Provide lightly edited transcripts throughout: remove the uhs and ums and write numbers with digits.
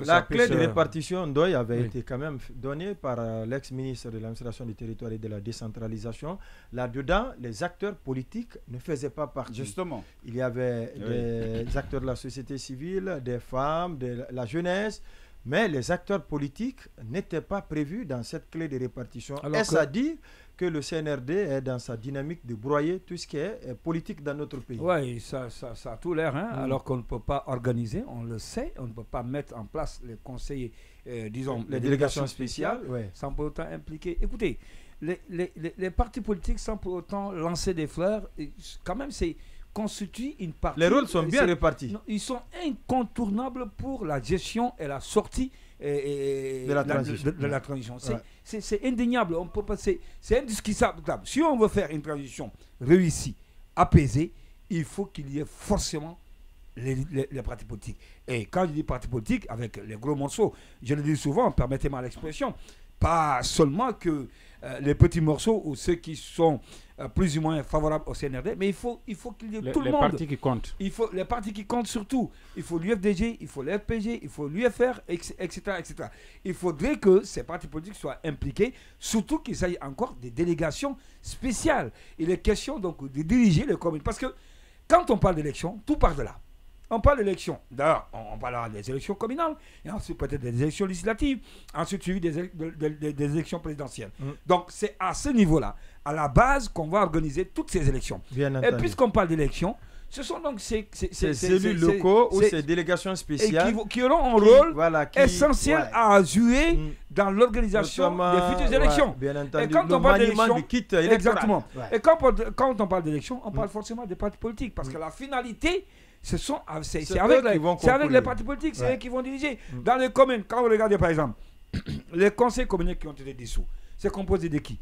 la clé de se... répartition Ndoye avait été quand même donnée par l'ex-ministre de l'administration du territoire et de la décentralisation. Là-dedans, les acteurs politiques ne faisaient pas partie. Justement. Il y avait des acteurs de la société civile, des femmes, de la jeunesse, mais les acteurs politiques n'étaient pas prévus dans cette clé de répartition. Est-ce à dire que le CNRD est dans sa dynamique de broyer tout ce qui est politique dans notre pays? Oui, ça a tout l'air, hein, alors qu'on ne peut pas organiser, on le sait, on ne peut pas mettre en place les conseillers, disons, les délégations spéciales, sans pour autant impliquer. Écoutez, les partis politiques, sans pour autant lancer des fleurs, quand même, c'est constitue une partie. Les rôles sont bien répartis. Non, ils sont incontournables pour la gestion et la sortie de la transition. C'est indéniable. On peut pas, c'est indiscutable. Si on veut faire une transition réussie, apaisée, il faut qu'il y ait forcément les partis politiques. Et quand je dis partis politiques, avec les gros morceaux, je le dis souvent, permettez-moi l'expression, pas seulement que les petits morceaux ou ceux qui sont plus ou moins favorables au CNRD, mais il faut qu'il y ait tout le monde. Les partis qui comptent. Les partis qui comptent surtout. Il faut l'UFDG, il faut l'FPG, il faut l'UFR, etc., etc. Il faudrait que ces partis politiques soient impliqués, surtout qu'il s'agit encore des délégations spéciales. Il est question donc de diriger les communes. Parce que quand on parle d'élection, tout part de là. On parle d'élections. D'ailleurs, on parlera des élections communales, et ensuite peut-être des élections législatives, ensuite suivi des élections présidentielles. Donc c'est à ce niveau-là, à la base, qu'on va organiser toutes ces élections. Et puisqu'on parle d'élections, ce sont donc ces élus locaux ou ces délégations spéciales qui auront un rôle essentiel à jouer dans l'organisation des futures élections. Bien entendu, et quand on parle d'élections, exactement. Et quand on parle d'élections, on parle forcément des partis politiques, parce que la finalité, c'est avec les partis politiques, c'est eux qui vont diriger. Dans les communes, quand vous regardez par exemple, les conseils communaux qui ont été dissous, c'est composé de qui?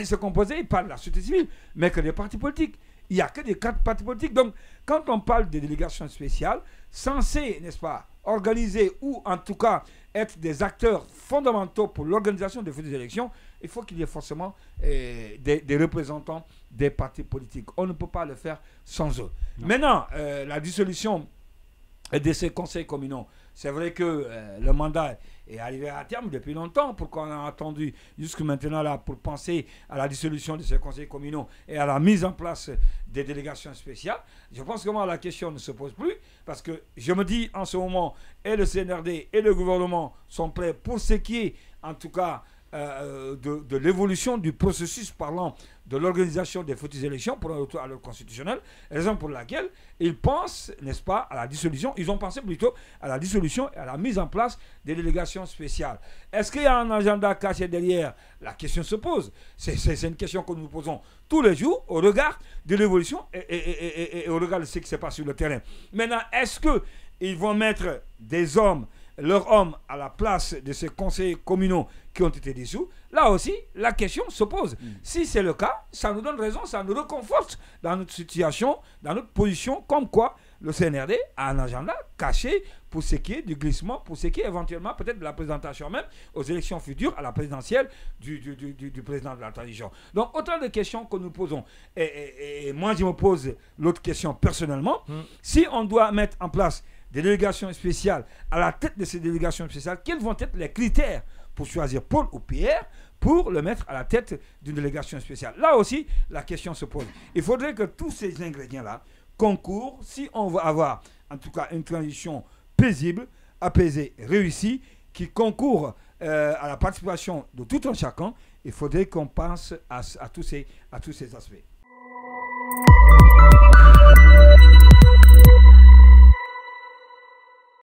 C'est composé pas de la société civile, mais que des partis politiques. Il n'y a que des 4 partis politiques. Donc, quand on parle de délégations spéciales, censées, n'est-ce pas, organiser ou en tout cas être des acteurs fondamentaux pour l'organisation des futures élections, il faut qu'il y ait forcément des représentants des partis politiques. On ne peut pas le faire sans eux. Non. Maintenant, la dissolution de ces conseils communaux, c'est vrai que le mandat est arrivé à terme depuis longtemps. Pourquoi on a attendu jusque maintenant là pour penser à la dissolution de ces conseils communaux et à la mise en place des délégations spéciales? Je pense que moi la question ne se pose plus, parce que je me dis en ce moment, et le CNRD et le gouvernement sont prêts pour ce qui est en tout cas de l'évolution du processus parlant de l'organisation des futures élections pour un retour à l'ordre constitutionnel, raison pour laquelle ils pensent, n'est-ce pas, à la dissolution. Ils ont pensé plutôt à la dissolution et à la mise en place des délégations spéciales. Est-ce qu'il y a un agenda caché derrière? La question se pose. C'est une question que nous posons tous les jours au regard de l'évolution et au regard de ce qui se passe sur le terrain. Maintenant, est-ce qu'ils vont mettre leurs hommes à la place de ces conseillers communaux qui ont été dissous? Là aussi, la question se pose. Si c'est le cas, ça nous donne raison, ça nous reconforte dans notre situation, dans notre position, comme quoi le CNRD a un agenda caché pour ce qui est du glissement, pour ce qui est éventuellement peut-être de la présentation même aux élections futures, à la présidentielle du président de la transition. Donc, autant de questions que nous posons. Et moi, je me pose l'autre question personnellement. Si on doit mettre en place des délégations spéciales, à la tête de ces délégations spéciales, quels vont être les critères pour choisir Paul ou Pierre pour le mettre à la tête d'une délégation spéciale? Là aussi, la question se pose. Il faudrait que tous ces ingrédients-là concourent, si on veut avoir en tout cas une transition paisible, apaisée, réussie, qui concourt à la participation de tout un chacun. Il faudrait qu'on pense à tous ces aspects.